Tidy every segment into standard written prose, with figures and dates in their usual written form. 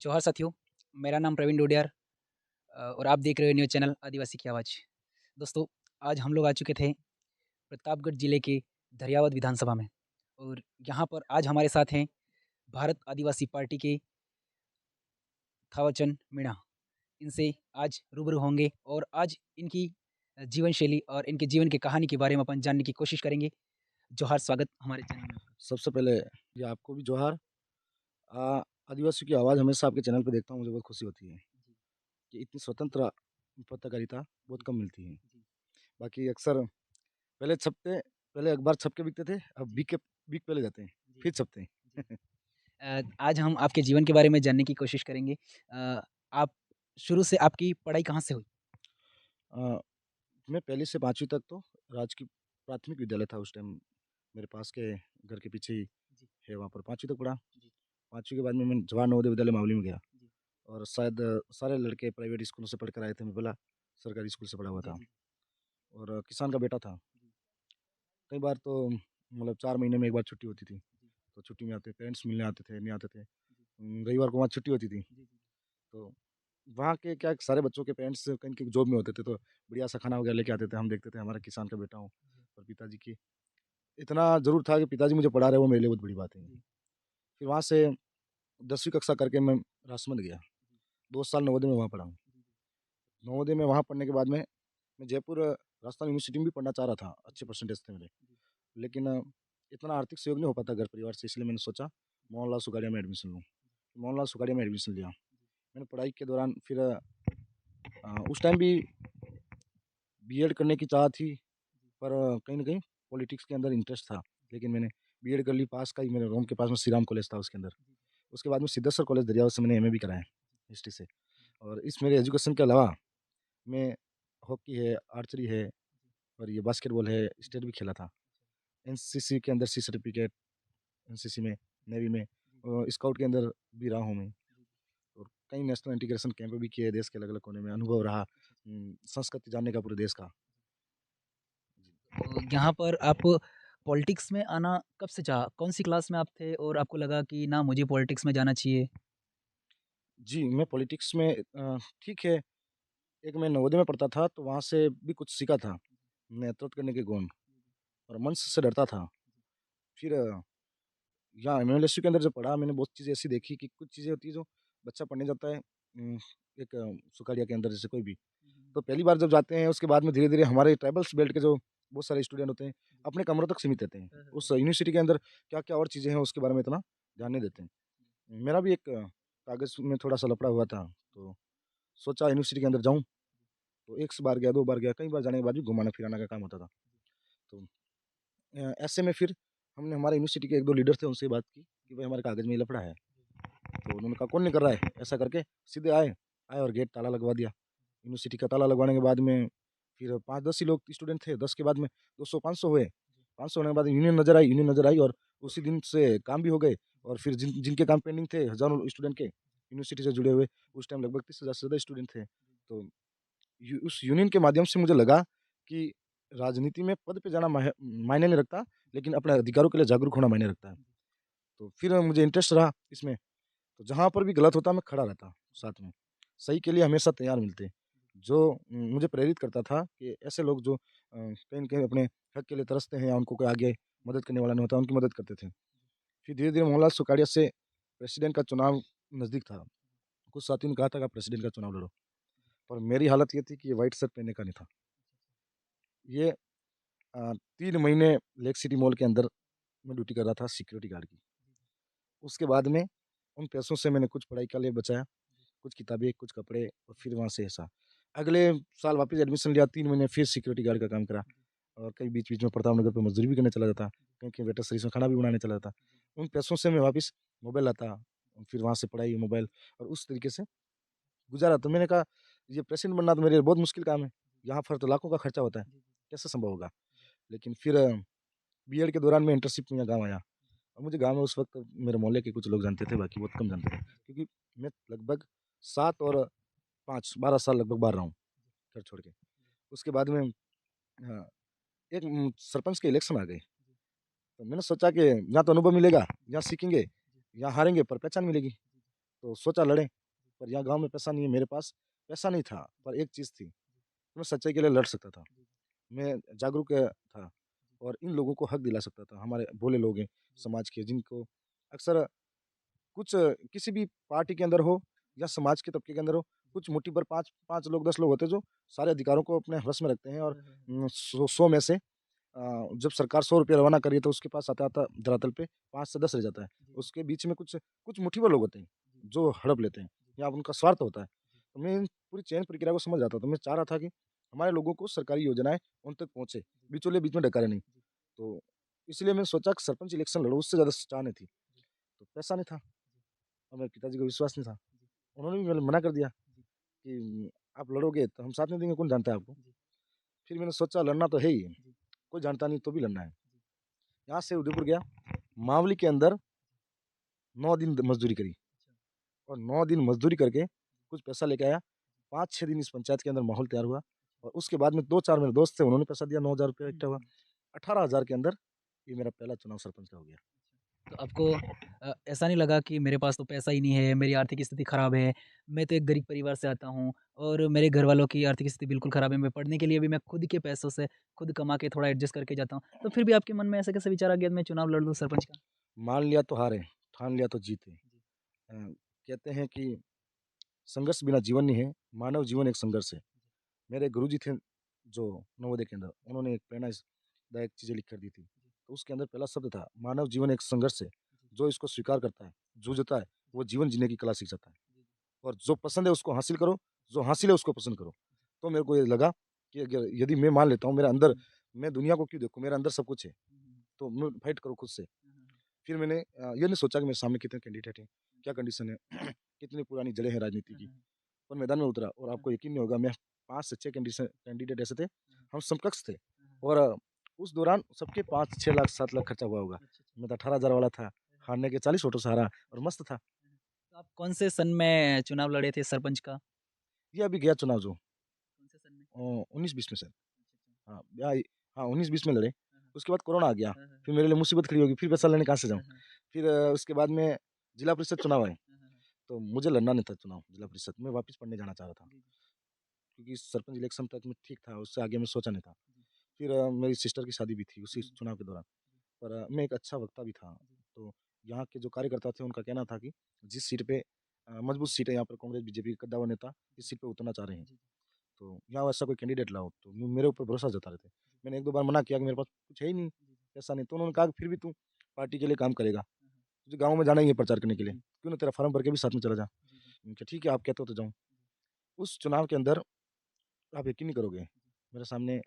जोहार साथियों, मेरा नाम प्रवीण डोडियार और आप देख रहे हो न्यूज़ चैनल आदिवासी की आवाज़। दोस्तों, आज हम लोग आ चुके थे प्रतापगढ़ जिले के दरियावद विधानसभा में और यहाँ पर आज हमारे साथ हैं भारत आदिवासी पार्टी के थावरचंद मीणा। इनसे आज रूबरू होंगे और आज इनकी जीवन शैली और इनके जीवन की कहानी के बारे में अपन जानने की कोशिश करेंगे। जोहार, स्वागत हमारे चैनल में आपका। सबसे पहले ये आपको भी जोहार। आदिवासी की आवाज़ हमेशा आपके चैनल पे देखता हूँ, मुझे बहुत खुशी होती है जी, कि इतनी स्वतंत्र पत्रकारिता बहुत जी, कम मिलती है। जी, बाकी अक्सर पहले अखबार छप के बिकते थे, अब जी, बिक पहले जाते हैं, जी, फिर छपते जी। हैं। आज हम आपके जीवन के बारे में जानने की कोशिश करेंगे। आप शुरू से आपकी पढ़ाई कहाँ से हुई? अ, मैं पहली से 5वीं तक तो राजकीय प्राथमिक विद्यालय था उस टाइम, मेरे पास के घर के पीछे ही जी, है, वहाँ पर 5वीं तक पढ़ा। जी, 5वीं के बाद में मैं जवाहर नवोदय विद्यालय मावली में गया जी, और शायद सारे लड़के प्राइवेट स्कूलों से पढ़कर आए थे, मैं पहला सरकारी स्कूल से पढ़ा हुआ जी, था जी, और किसान का बेटा था। जी, कई बार तो मतलब 4 महीने में 1 बार छुट्टी होती थी, जी, तो छुट्टी में आते पेरेंट्स मिलने आते थे, नहीं आते थे। जी, रविवार को वहाँ छुट्टी होती थी, जी, जी, तो वहाँ के क्या सारे बच्चों के पेरेंट्स कहीं के जॉब में होते थे, तो बढ़िया सा खाना वगैरह लेके आते थे। हम देखते थे हमारा किसान का बेटा हूँ और पिताजी की इतना ज़रूर था कि पिताजी मुझे पढ़ा रहे, वो मेरे लिए बहुत बड़ी बात है। जी, फिर वहाँ से 10वीं कक्षा करके मैं राजसमंद गया, जी, 2 साल नवोदय में वहाँ पढ़ा हूँ। जी, नवोदय में वहाँ पढ़ने के बाद में मैं जयपुर राजस्थान यूनिवर्सिटी में भी पढ़ना चाह रहा था, अच्छे जी, परसेंटेज थे मेरे। जी, लेकिन इतना आर्थिक सहयोग नहीं हो पाता घर परिवार से, इसलिए मैंने सोचा मोहनलाल सुखाड़िया में एडमिशन लूँ। मोहनलाल सुखाड़िया में एडमिशन लिया। मैंने पढ़ाई के दौरान फिर उस टाइम भी बीएड करने की चाह थी, पर कहीं न कहीं पॉलिटिक्स के अंदर इंटरेस्ट था। लेकिन मैंने बीएड कर ली, पास का ही मेरे रूम के पास में श्री राम कॉलेज था उसके अंदर। उसके बाद में सिद्धेश्वर कॉलेज दरियावद से मैंने एमए भी करा है हिस्ट्री से। और इस मेरे एजुकेशन के अलावा मैं हॉकी है, आर्चरी है और ये बास्केटबॉल है, स्टेट भी खेला था। एनसीसी के अंदर सी सर्टिफिकेट, एनसीसी में, नेवी में स्काउट के अंदर भी रहा हूँ मैं और कई नेशनल इंटीग्रेशन कैंप भी किए देश के अलग-अलग कोने में, अनुभव रहा संस्कृति जानने का पूरे देश का। जी। तो यहाँ पर आप पॉलिटिक्स में आना कब से चाहा? कौन-सी क्लास में आप थे और आपको लगा कि ना मुझे पॉलिटिक्स में जाना चाहिए? जी, मैं पॉलिटिक्स में ठीक है, एक मैं नवोदय में पढ़ता था तो वहाँ से भी कुछ सीखा था, नेतृत्व करने के गुण और मंच से डरता था। फिर यहाँ एमएलएसयू के अंदर जब पढ़ा मैंने बहुत चीज़ें ऐसी देखी कि कुछ चीज़ें होती है जो बच्चा पढ़ने जाता है एक सुखाड़िया के अंदर जैसे कोई भी, तो पहली बार जब जाते हैं उसके बाद में धीरे-धीरे हमारे ट्राइबल्स बेल्ट के जो बहुत सारे स्टूडेंट होते हैं, अपने कमरों तक सीमित रहते हैं। उस यूनिवर्सिटी के अंदर क्या-क्या और चीज़ें हैं उसके बारे में इतना ध्यान नहीं देते हैं। मेरा भी एक कागज़ में थोड़ा-सा लफड़ा हुआ था, तो सोचा यूनिवर्सिटी के अंदर जाऊँ, तो 1 बार गया, 2 बार गया, कई बार जाने के बाद भी घुमाना-फिराना का काम होता था। तो ऐसे में फिर हमने हमारे यूनिवर्सिटी के 1-2 लीडर थे उनसे बात की कि भाई हमारे कागज़ में ये लफड़ा है। तो उन्होंने कहा कौन नहीं कर रहा है? ऐसा करके सीधे आए और गेट ताला लगवा दिया। यूनिवर्सिटी का ताला लगवाने के बाद में फिर 5-10 ही लोग स्टूडेंट थे, 10 के बाद में 200-500 हुए। 500 होने के बाद यूनियन नज़र आई और उसी दिन से काम भी हो गए और फिर जिनके काम पेंडिंग थे हज़ारों स्टूडेंट के यूनिवर्सिटी से जुड़े हुए, उस टाइम लगभग 30,000 से ज़्यादा स्टूडेंट थे। तो उस यूनियन के माध्यम से मुझे लगा कि राजनीति में पद पे जाना मायने नहीं रखता, लेकिन अपने अधिकारों के लिए जागरूक होना मायने रखता है। तो फिर मुझे इंटरेस्ट रहा इसमें, तो जहाँ पर भी गलत होता मैं खड़ा रहता साथ में। सही के लिए हमेशा तैयार मिलते। जो मुझे प्रेरित करता था कि ऐसे लोग जो कहीं न कहीं अपने हक के लिए तरसते हैं या उनको कोई आगे मदद करने वाला नहीं होता, उनकी मदद करते थे। फिर धीरे-धीरे मोहनलाल सुखाड़िया से प्रेसिडेंट का चुनाव नज़दीक था। कुछ साथियों ने कहा था कि आप प्रेसिडेंट का चुनाव लड़ो, पर मेरी हालत ये थी कि ये व्हाइट शर्ट पहनने का नहीं था। ये 3 महीने लेक सिटी मॉल के अंदर मैं ड्यूटी कर रहा था सिक्योरिटी गार्ड की। उसके बाद में उन पैसों से मैंने कुछ पढ़ाई के लिए बचाया, कुछ किताबें, कुछ कपड़े और फिर वहाँ से ऐसा। अगले साल वापस एडमिशन लिया, 3 महीने फिर सिक्योरिटी गार्ड का काम करा और कहीं बीच-बीच में प्रताप नगर पे मज़दूरी भी करने चला जाता, कहीं-कहीं वेटर सर्विस में खाना भी बनाने चला जाता। उन पैसों से मैं वापस मोबाइल लाता, फिर वहाँ से पढ़ाई, मोबाइल और उस तरीके से गुज़ारा। तो मैंने कहा, ये प्रेसिडेंट बनना तो मेरे लिए बहुत मुश्किल काम है, यहाँ पर तो लाखों का खर्चा होता है, कैसे संभव होगा? लेकिन फिर बीएड के दौरान मैं इंटर्नशिप में यहाँ गाँव आया और मुझे गाँव में उस वक़्त मेरे मोहल्ले के कुछ लोग जानते थे, बाकी बहुत कम जानते थे। क्योंकि मैं लगभग 7 और 5 12 साल लगभग बाहर रहा हूँ, घर छोड़ के। उसके बाद में एक सरपंच के इलेक्शन आ गए, तो मैंने सोचा कि यहाँ तो अनुभव मिलेगा, यहाँ सीखेंगे, यहाँ हारेंगे पर पहचान मिलेगी। तो सोचा लड़ें, पर यहाँ गाँव में पैसा नहीं है, मेरे पास पैसा नहीं था, पर एक चीज़ थी, मैं सच्चाई के लिए लड़ सकता था। मैं जागरूक था और इन लोगों को हक दिला सकता था। हमारे भोले लोग हैं समाज के, जिनको अक्सर कुछ किसी भी पार्टी के अंदर हो या समाज के तबके के अंदर हो, कुछ मुट्ठी भर 5 5 लोग 10 लोग होते हैं जो सारे अधिकारों को अपने वश में रखते हैं और 100 में से जब सरकार ₹100 रवाना कर रही है तो उसके पास आता-आता धरातल पे 5 से 10 रह जाता है। उसके बीच में कुछ कुछ मुट्ठी भर लोग होते हैं, जो हड़प लेते हैं या उनका स्वार्थ होता है। तो मैं इन पूरी चयन प्रक्रिया को समझ रहा था, तो मैं चाह रहा था कि हमारे लोगों को सरकारी योजनाएँ उन तक पहुँचे, बिचौलिए बीच में डकारे नहीं। तो इसलिए मैंने सोचा कि सरपंच इलेक्शन लड़ूँ, उससे ज़्यादा चाह नहीं थी। तो पैसा नहीं था और मेरे पिताजी को विश्वास नहीं था। उन्होंने भी मतलब मना कर दिया कि आप लड़ोगे तो हम साथ नहीं देंगे, कौन जानता है आपको? फिर मैंने सोचा लड़ना तो है ही, कोई जानता नहीं तो भी लड़ना है। यहाँ से उदयपुर गया, मावली के अंदर 9 दिन मज़दूरी करी और 9 दिन मज़दूरी करके कुछ पैसा लेके आया। 5-6 दिन इस पंचायत के अंदर माहौल तैयार हुआ और उसके बाद में 2-4 मेरे दोस्त थे, उन्होंने पैसा दिया, ₹9,000 इकट्ठा हुआ। 18,000 के अंदर ये मेरा पहला चुनाव सरपंच का हो गया। तो आपको ऐसा नहीं लगा कि मेरे पास तो पैसा ही नहीं है, मेरी आर्थिक स्थिति ख़राब है, मैं तो एक गरीब परिवार से आता हूँ और मेरे घरवालों की आर्थिक स्थिति बिल्कुल ख़राब है, मैं पढ़ने के लिए भी मैं खुद के पैसों से खुद कमा के थोड़ा एडजस्ट करके जाता हूँ। तो फिर भी आपके मन में ऐसा कैसे विचार आ गया मैं चुनाव लड़ लूँ सरपंच का? मान लिया तो हारे, ठान लिया तो जीते। जी, कहते हैं कि संघर्ष बिना जीवन नहीं है, मानव जीवन एक संघर्ष है। मेरे गुरुजी थे जो नवोदय के अंदर, उन्होंने एक प्रेरणादायक चीज़ें लिख कर दी थी। तो उसके अंदर पहला शब्द था, मानव जीवन एक संघर्ष है, जो इसको स्वीकार करता है, जूझता है, वो जीवन जीने की कला सीख जाता है। और जो पसंद है उसको हासिल करो, जो हासिल है उसको पसंद करो। तो मेरे को ये लगा कि अगर यदि मैं मान लेता हूँ मेरे अंदर मैं दुनिया को क्यों देखूँ, मेरे अंदर सब कुछ है, तो मैं फाइट करूँ खुद से। फिर मैंने ये नहीं सोचा कि मेरे सामने कितने कैंडिडेट हैं, क्या कंडीशन है, कितनी पुरानी जड़ें हैं राजनीति की। और मैदान में उतरा और आपको यकीन नहीं होगा मैं 5 से 6 कंडीशन कैंडिडेट ऐसे थे, हम समकक्ष थे और उस दौरान सबके 5, 6 लाख, 7 लाख खर्चा हुआ होगा। मैं तो 18,000 वाला था, हारने के 40 वोटों से हारा और मस्त था। तो आप कौन से सन में चुनाव लड़े थे सरपंच का? ये अभी गया चुनाव जो कौन से सन में? 19-20 में से। अच्छा, अच्छा। हाँ, हाँ 19-20 में लड़े। हाँ, हाँ। उसके बाद कोरोना आ गया, हाँ, हाँ। फिर मेरे लिए मुसीबत खड़ी होगी, फिर पैसा लेने कहाँ से जाऊँ? हाँ, हाँ। फिर उसके बाद में जिला परिषद चुनाव आए, हाँ, हाँ, हाँ। तो मुझे लड़ना नहीं था चुनाव जिला परिषद में, वापस पढ़ने जाना चाह रहा था। जी, जी। क्योंकि सरपंच इलेक्शन तक मैं ठीक था, उससे आगे मैं सोचा नहीं था। जी, फिर मेरी सिस्टर की शादी भी थी उसी जी, चुनाव के दौरान, जी, पर मैं एक अच्छा वक्ता भी था। जी। तो यहाँ के जो कार्यकर्ता थे उनका कहना था कि जिस सीट पे मजबूत सीट है यहाँ पर कांग्रेस बीजेपी के कद्दावर नेता इस सीट पे उतरना चाह रहे हैं, जी, जी। तो यहाँ वैसा कोई कैंडिडेट लाओ, तो मेरे ऊपर भरोसा जता रहे थे। मैंने 1-2 बार मना किया कि मेरे पास कुछ है ही नहीं, जी, जी। ऐसा नहीं, तो उन्होंने कहा कि फिर भी तू पार्टी के लिए काम करेगा, हाँ, हाँ। तुझे गाँव में जाना ही है प्रचार करने के लिए, जी, क्यों ना तेरा फार्म भर के भी साथ में चला जा। जी, जी। मैंने कहा ठीक है आप कहते हो तो जाऊँ। उस चुनाव के अंदर आप यकीन नहीं करोगे, मेरे सामने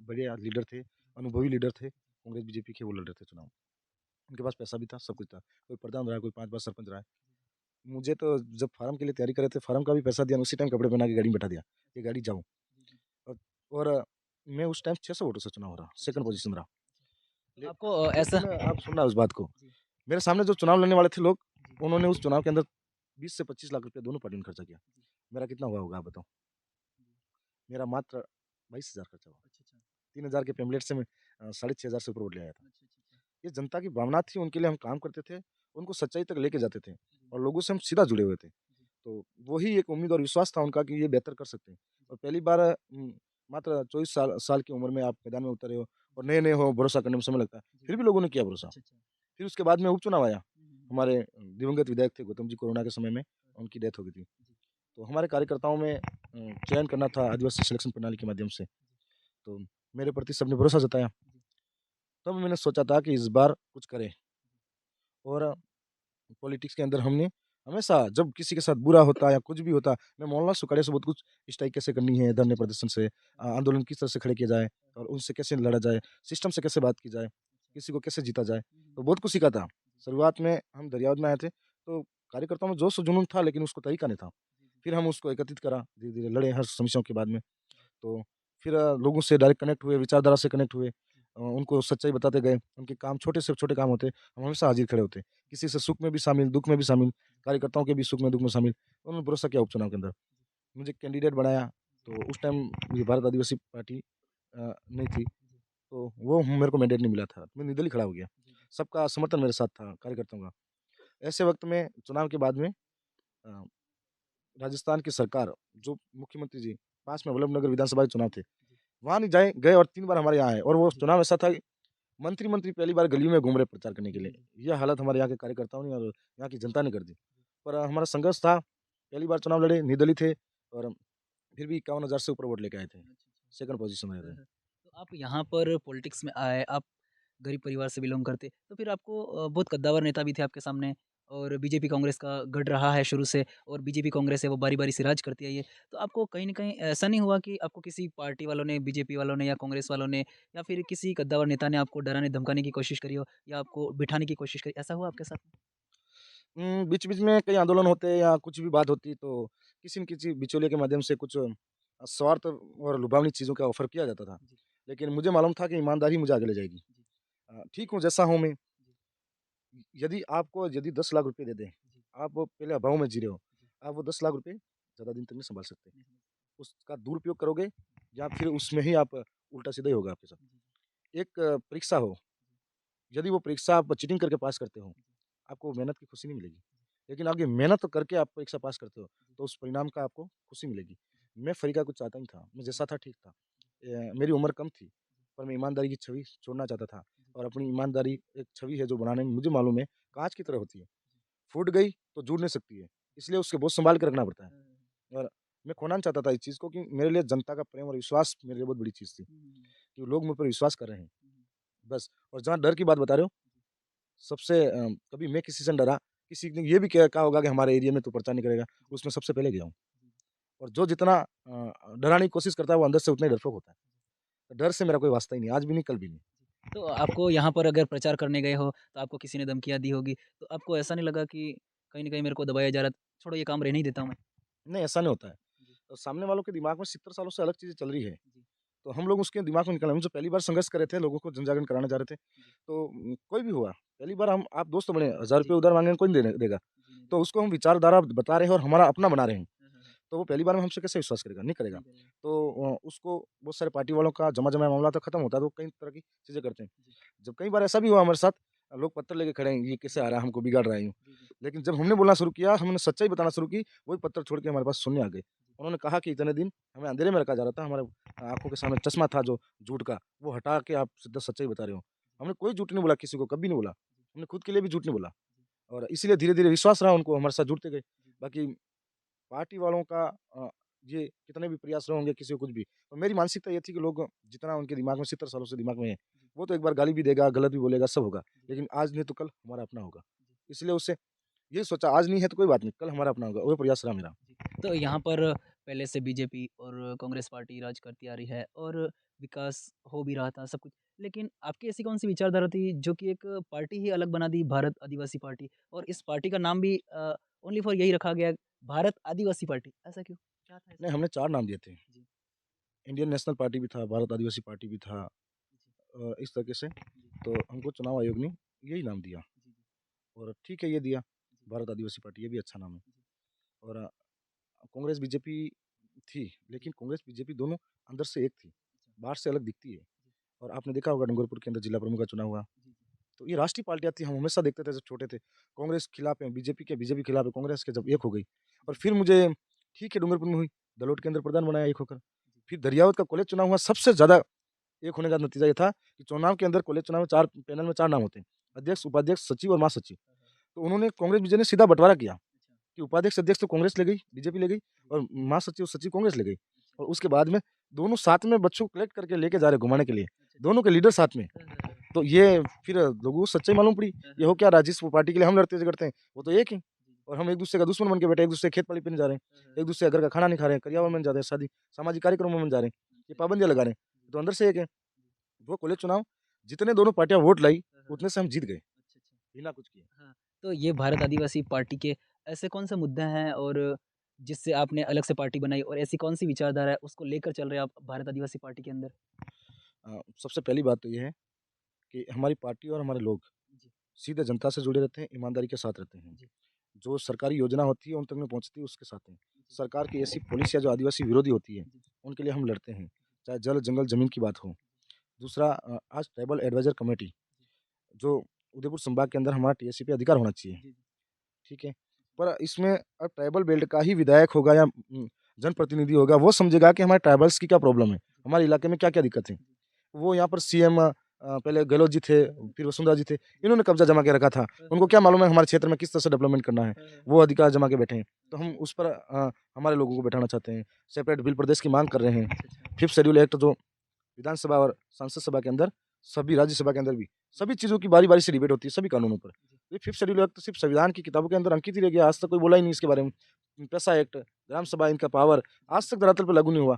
बढ़िया लीडर थे, अनुभवी लीडर थे, कांग्रेस बीजेपी के वो लड़ रहे थे चुनाव। उनके पास पैसा भी था, सब कुछ था। कोई प्रधान रहा है, कोई 5 बार सरपंच रहा है। मुझे तो जब फार्म के लिए तैयारी कर रहे थे, फार्म का भी पैसा दिया, उसी टाइम कपड़े पहना के गाड़ी में बैठा दिया, ये गाड़ी जाओ। जी, जी। और और मैं उस टाइम 600 वोटों से चुनाव हो रहा, अच्छा, सेकंड अच्छा। पोज़ीशन रहा। तो ले आपको ऐसा लेकिन आप सुनना उस बात को, जी, मेरे सामने जो चुनाव लड़ने वाले थे लोग, जी, उन्होंने उस चुनाव के अंदर 20 से 25 लाख रुपए दोनों पार्टी ने खर्चा किया। जी, मेरा कितना हुआ होगा आप बताओ? जी। मेरा मात्र 22,000 खर्चा हुआ। अच्छा, अच्छा। 3,000 के पैम्फलेट से मैं 6,500 से ऊपर वोट ले आया था। अच्छा, अच्छा, अच्छा। ये जनता की भावना थी, उनके लिए हम काम करते थे, उनको सच्चाई तक लेके जाते थे जी, और लोगों से हम सीधा जुड़े हुए थे। जी, तो वही एक उम्मीद और विश्वास था उनका कि ये बेहतर कर सकते हैं। जी। और पहली बार मात्र 24 साल साल की उम्र में आप मैदान में उतरे हो और नए-नए हो, भरोसा करने में समय लगता है। जी। फिर भी लोगों ने किया भरोसा। अच्छा, अच्छा। फिर उसके बाद में उपचुनाव आया। हुँ, हुँ, हुँ। हमारे दिवंगत विधायक थे गौतम जी, कोरोना के समय में उनकी डेथ हो गई थी। जी, तो हमारे कार्यकर्ताओं में चयन करना था आदिवासी सिलेक्शन प्रणाली के माध्यम से। जी, तो मेरे प्रति सबने भरोसा जताया। जी, तब मैंने सोचा था कि इस बार कुछ करें और पॉलिटिक्स के अंदर हमने हमेशा जब किसी के साथ बुरा होता है या कुछ भी होता, मैं मोहल्ला सुखाड़े से बहुत कुछ स्ट्राइक कैसे करनी है, अच्छा, धरने अच्छा। प्रदर्शन से हाँ, हाँ, आंदोलन किस तरह से खड़े किए जाए हाँ, और उनसे कैसे लड़ा जाए, सिस्टम से कैसे बात की जाए, अच्छा। किसी को कैसे जीता जाए, हुँ, हुँ। तो बहुत कुछ सीखा था। जी, शुरुआत में हम दरियावत में आए थे, तो कार्यकर्ताओं में जोश और जुनून था लेकिन उसको तरीका नहीं था। जी, जी, फिर हम उसको एकत्रित करा, धीरे-धीरे लड़े हर समस्याओं के बाद में। जी, तो फिर लोगों से डायरेक्ट कनेक्ट हुए, विचारधारा से कनेक्ट हुए। जी, उनको सच्चाई बताते गए, उनके काम छोटे से छोटे काम होते, हम हमेशा हाज़िर खड़े होते। किसी से सुख में भी शामिल, दुःख में भी शामिल, कार्यकर्ताओं के भी सुख में, दुःख में शामिल। उन्होंने भरोसा किया उपचुनाव के अंदर। मुझे कैंडिडेट बनाया, जी, तो उस टाइम ये भारत आदिवासी पार्टी नहीं थी, जी, तो वो मेरे को मैंडेट नहीं मिला था। मैं निर्दलीय खड़ा हो गया। जी, जी, सबका समर्थन मेरे साथ था, कार्यकर्ताओं का। ऐसे वक़्त में चुनाव के बाद में अ, राजस्थान की सरकार, जो मुख्यमंत्री जी, पास में वल्लभनगर विधानसभा के चुनाव थे, वहाँ नहीं जाए गए और 3 बार हमारे यहाँ आए और वो जी, चुनाव ऐसा था कि मंत्री पहली बार गलियों में घूम रहे प्रचार करने के जी, लिए। जी। ये हालत हमारे यहाँ के कार्यकर्ताओं ने और यहाँ की जनता ने कर दी। पर हमारा संघर्ष था, पहली बार चुनाव लड़े, निर्दलीय थे और फिर भी 51,000 से ऊपर वोट लेके आए थे। अच्छा, अच्छा। सेकंड पोज़ीशन में रहे हाँ, थे। हाँ। तो आप यहाँ पर पॉलिटिक्स में आए, आप गरीब परिवार से बिलॉन्ग करते, तो फिर आपको बहुत कद्दावर नेता भी थे आपके सामने और बीजेपी कांग्रेस का गढ़ रहा है शुरू से और बीजेपी कांग्रेस है वो बारी-बारी से राज करती आई है। तो आपको कहीं न कहीं ऐसा नहीं हुआ कि आपको किसी पार्टी वालों ने, बीजेपी वालों ने या कांग्रेस वालों ने या फिर किसी कद्दावर नेता ने आपको डराने-धमकाने की कोशिश करी हो या आपको बिठाने की कोशिश करी, ऐसा हुआ आपके साथ में? बीच-बीच में कई आंदोलन होते या कुछ भी बात होती तो किसी न किसी बिचौलिए के माध्यम से कुछ स्वार्थ और लुभावनी चीज़ों का ऑफ़र किया जाता था। जी, लेकिन मुझे मालूम था कि ईमानदारी मुझे आगे ले जाएगी। जी, ठीक हूँ जैसा हूँ मैं, जी, यदि 10 लाख रुपए दे दें, जी, आप पहले अभाव में जी रहे हो, जी। आप वो 10 लाख रुपए ज़्यादा दिन तक नहीं सँभाल सकते। नहीं समझ उसका दुरुपयोग करोगे या फिर उसमें ही आप उल्टा-सीधा ही होगा आपके साथ। जी, जी, एक परीक्षा हो, यदि वो परीक्षा आप चीटिंग करके पास करते हो, आपको मेहनत की खुशी नहीं मिलेगी। लेकिन आगे मेहनत करके आप परीक्षा पास करते हो, तो उस परिणाम का आपको खुशी मिलेगी। मैं फ़रीका कुछ चाहता नहीं था, मैं जैसा था ठीक था। मेरी उम्र कम थी, पर मैं ईमानदारी की छवि छोड़ना चाहता था और अपनी ईमानदारी एक छवि है जो बनाने में मुझे मालूम है, काँच की तरह होती है। फूट गई तो जुड़ नहीं सकती है, इसलिए उसे बहुत सँभाल के रखना पड़ता है हाँ, हाँ, हाँ। और मैं खोना नहीं चाहता था इस चीज़ को कि मेरे लिए जनता का प्रेम और विश्वास मेरे लिए बहुत बड़ी चीज़ थी, हुँ, हुँ, हुँ। कि लोग मुझ पर विश्वास कर रहे हैं, हुँ, हुँ। बस। और जहाँ डर की बात बता रहे हो, सबसे कभी मैं किसी से नहीं डरा, किसी ने ये भी कहा होगा कि हमारे एरिया में तू प्रचार नहीं करेगा, जी, उसमें सबसे पहले गया हूँ। जी, जी। और जो जितना डराने की कोशिश करता है, वो अंदर से उतना ही डरपोक होता है। डर से मेरा कोई वास्ता ही नहीं, आज भी नहीं, कल भी नहीं। तो आपको यहाँ पर अगर प्रचार करने गए हो, तो आपको किसी ने धमकियाँ दी होगी, तो आपको ऐसा नहीं लगा कि कहीं न कहीं मेरे को दबाया जा रहा है, छोड़ो ये काम रहने ही देता हूँ मैं? नहीं, ऐसा नहीं होता है। जी, तो सामने वालों के दिमाग में 70 सालों से अलग चीज़ें चल रही है। जी, तो हम लोग उसके दिमाग में निकल आए, हम जो पहली बार संघर्ष कर रहे थे, लोगों को जनजागरण कराने जा रहे थे, जी, तो कोई भी हुआ, पहली बार हम आप दोस्त बने, ₹1000 जी, उधार माँगेंगे, कोई नहीं देने देगा। जी, नहीं तो देता। उसको हम विचारधारा बता रहे हैं और हमारा अपना बना रहे हैं, हाँ, हाँ, हाँ। तो वो पहली बार में हमसे कैसे विश्वास करेगा? नहीं करेगा। नहीं करेगा। तो उसको बहुत सारे पार्टी वालों का जमा-जमा मामला तो खत्म होता है, तो कई तरह की चीज़ें करते हैं। जी, जब कई बार ऐसा भी हुआ हमारे साथ, लोग पत्थर लेके खड़े हैं, ये कैसे जी, आ रहा है, हमको बिगाड़ रहा है यूँ। जी, जी, लेकिन जब हमने बोलना शुरू किया, हमने सच्चाई बताना शुरू की, वही पत्थर छोड़ के हमारे पास सुनने आ गए। उन्होंने कहा कि इतने दिन हमें अंधेरे में रखा जा रहा था, हमारे आँखों के सामने चश्मा था जो झूठ का, वो हटा के आप सीधा सच्चाई बता रहे हो। हमने कोई झूठ नहीं बोला किसी को, कभी नहीं बोला। हमने खुद के लिए भी झूठ नहीं बोला और इसीलिए धीरे-धीरे विश्वास रहा उनको, हमारे साथ जुड़ते गए। जी, बाकी पार्टी वालों का ये कितने भी प्रयास रहे होंगे किसी को कुछ भी, तो मेरी मानसिकता ये थी कि लोग जितना उनके दिमाग में 70 सालों से दिमाग में है, जी, वो तो एक बार गाली भी देगा, गलत भी बोलेगा, सब होगा। जी, लेकिन आज नहीं तो कल हमारा अपना होगा। जी, इसलिए उससे यही सोचा आज नहीं है तो कोई बात नहीं, कल हमारा अपना होगा, वो प्रयास रहा मेरा। जी। तो यहाँ पर पहले से बीजेपी और कांग्रेस पार्टी राज करती आ रही है और विकास हो भी रहा था सब कुछ। लेकिन आपकी ऐसी कौन-सी विचारधारा थी जो कि एक पार्टी ही अलग बना दी भारत आदिवासी पार्टी और इस पार्टी का नाम भी ओनली फॉर यही रखा गया भारत आदिवासी पार्टी, ऐसा क्यों? क्या था नहीं, ऐसा? हमने 4 नाम दिए थे। जी, इंडियन नेशनल पार्टी भी था, भारत आदिवासी पार्टी भी था जी, इस तरीके से। जी, तो हमको चुनाव आयोग ने यही नाम दिया जी, जी, और ठीक है ये दिया, जी, भारत आदिवासी पार्टी, ये भी अच्छा नाम है। जी, और कांग्रेस बीजेपी थी, जी, लेकिन कांग्रेस बीजेपी दोनों अंदर से एक थी, अच्छा, बाहर से अलग दिखती है। जी, और आपने देखा होगा डूंगरपुर के अंदर जिला प्रमुख का चुनाव हुआ, जी, जी, तो ये राष्ट्रीय पार्टियाँ थी, हम हमेशा देखते थे जब छोटे थे। कांग्रेस खिलाफ है, बीजेपी के बीजेपी खिलाफ है, कांग्रेस के जब एक हो गई और जी, फिर मुझे ठीक है डूंगरपुर में हुई, दलोट के अंदर प्रधान बनाया एक होकर। जी, फिर दरियावत का कॉलेज चुनाव हुआ, सबसे ज़्यादा एक होने का नतीजा ये था कि चुनाव के अंदर कॉलेज चुनाव में 4 पैनल में 4 नाम होते हैं, अध्यक्ष, उपाध्यक्ष, सचिव और महासचिव। हाँ, हाँ, तो उन्होंने कांग्रेस बीजेपी ने सीधा बँटवारा किया अच्छा, कि उपाध्यक्ष, अध्यक्ष तो कांग्रेस ले गई, बीजेपी ले गई जी, और महासचिव, सचिव कांग्रेस ले गई। अच्छा, और उसके बाद में दोनों साथ में बच्चों को कलेक्ट करके लेके जा रहे हैं घुमाने के लिए, अच्छा, अच्छा, दोनों के लीडर साथ में। हाँ, हाँ, हाँ, तो ये फिर लोगों को सच्चाई मालूम पड़ी, हाँ, ये हाँ, हो क्या रहा है, जिस पार्टी के लिए हम लड़ते झगड़ते हैं, वो तो जी, एक ही जी, और हम एक-दूसरे का दुश्मन बन के बैठे हैं, एक-दूसरे के खेत-पानी पे नहीं जा रहे हैं, हाँ, हाँ, एक-दूसरे के घर का खाना नहीं खा रहे हैं, करियावर में नहीं जा रहे हैं, शादी सामाजिक कार्यक्रमों में नहीं जा रहे हैं, ये अच्छा, अच्छा, पाबंदियाँ लगा रहे हैं, जी, तो अंदर से एक है। जी, वो कॉलेज चुनाव जितने दोनों पार्टियाँ वोट लाई, हाँ, हाँ, उतने से हम जीत गए, अच्छा, अच्छा। बिना कुछ किए। हाँ, तो ये भारत आदिवासी पार्टी के ऐसे कौन-से मुद्दे हैं और जिससे आपने अलग से पार्टी बनाई और ऐसी कौन-सी विचारधारा है उसको लेकर चल रहे हैं आप भारत आदिवासी पार्टी के अंदर? सबसे पहली बात तो ये है कि हमारी पार्टी और हमारे लोग जी, सीधे जनता से जुड़े रहते हैं, ईमानदारी के साथ रहते हैं। जी, जो सरकारी योजना होती है उन तक नहीं पहुँचती है उसके साथ हैं। जी, सरकार की ऐसी पॉलिसियाँ जो आदिवासी विरोधी होती है, जी, उनके लिए हम लड़ते हैं, चाहे जल, जंगल, ज़मीन की बात हो। दूसरा आज ट्राइबल एडवाइज़र कमेटी जो उदयपुर संभाग के अंदर हमारा टीएससी पे अधिकार होना चाहिए, जी, जी, ठीक है? पर इसमें ट्राइबल बेल्ट का ही विधायक होगा या जनप्रतिनिधि होगा, वो समझेगा कि हमारे ट्राइबल्स की क्या प्रॉब्लम है, हमारे इलाके में क्या-क्या दिक्कत है। वो यहाँ पर सीएम पहले गहलोत जी थे, फिर वसुंधरा जी थे, इन्होंने कब्ज़ा जमा के रखा था। उनको क्या मालूम है हमारे क्षेत्र में किस तरह से डेवलपमेंट करना है, वो अधिकार जमा के बैठे हैं। तो हम उस पर हमारे लोगों को बैठाना चाहते हैं, सेपरेट बिल प्रदेश की माँग कर रहे हैं। 5th शेड्यूल एक्ट जो विधानसभा और संसद सभा के अंदर, सभी राज्यसभा के अंदर भी, सभी चीज़ों की बारी-बारी से डिबेट होती है, सभी कानूनों पर। ये 5th शेड्यूल एक्ट तो सिर्फ़ संविधान की किताबों के अंदर अंकित ही रह गया, आज तक कोई बोला ही नहीं इसके बारे में। पेसा एक्ट, ग्राम सभा इनका पावर, आज तक धरातल पे लागू नहीं हुआ।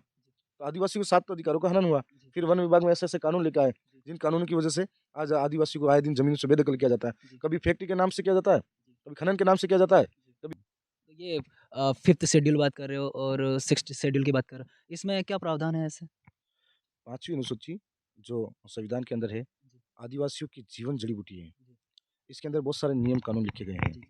तो आदिवासियों के 7 अधिकारों का हनन हुआ। फिर वन विभाग में ऐसे-ऐसे कानून लेके आए, जिन कानूनों की वजह से आज आदिवासियों को आए दिन ज़मीन से बेदखल किया जाता है। कभी फैक्ट्री के नाम से किया जाता है, कभी खनन के नाम से किया जाता है, कभी तो ये 5th शेड्यूल बात कर रहे हो और 6th शेड्यूल की बात कर रहे हो। इसमें क्या प्रावधान है ऐसे? 5वीं अनुसूची जो संविधान के अंदर है, जी, आदिवासियों की जीवन जड़ी-बूटी है। जी, इसके अंदर बहुत सारे नियम कानून लिखे गए हैं। जी,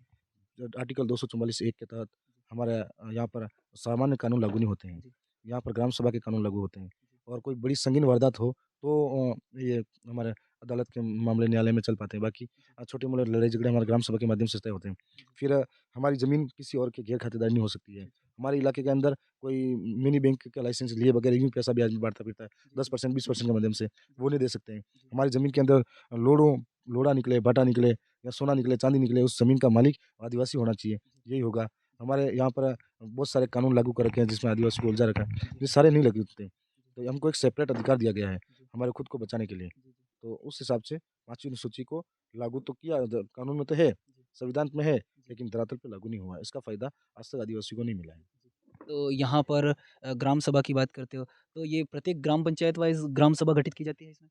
जो आर्टिकल 244 एक के तहत हमारे यहाँ पर सामान्य कानून लागू नहीं होते हैं। जी, यहाँ पर ग्राम सभा के कानून लागू होते हैं जी, और कोई बड़ी संगीन वारदात हो तो ये हमारे अदालत के मामले न्यायालय में चल पाते हैं। बाकी छोटे-मोटे लड़ाई-झगड़े हमारे ग्राम सभा के माध्यम से तय होते हैं। जी, फिर हमारी ज़मीन किसी और के गैर खातेदारी नहीं हो सकती है। जी, हमारे इलाके के अंदर कोई मिनी बैंक का लाइसेंस लिए बगैर यूँ पैसा ब्याज में बाँटता फिरता है, जी, जी, 10% 20% के माध्यम से, वो नहीं दे सकते हैं। जी, हमारी ज़मीन के अंदर लोड़ों लोड़ा निकले, भाटा निकले या सोना निकले, चाँदी निकले, उस ज़मीन का मालिक आदिवासी होना चाहिए, यही होगा। हमारे यहाँ पर बहुत सारे कानून लागू कर रखे हैं जिसमें आदिवासी को उलझा रखा है, जी, जी, ये सारे नहीं लगते। तो हमको एक सेपरेट अधिकार दिया गया है, जी, हमारे खुद को बचाने के लिए। जी, जी, तो उस हिसाब से 5वीं अनुसूची को लागू तो किया कानून में तो है, संविधान में है, जी, लेकिन धरातल पे लागू नहीं हुआ है। इसका फ़ायदा आज तक आदिवासी को नहीं मिला है। जी। तो यहाँ पर ग्राम सभा की बात करते हो, तो ये प्रत्येक ग्राम पंचायत वाइज़ ग्राम सभा गठित की जाती है इसमें?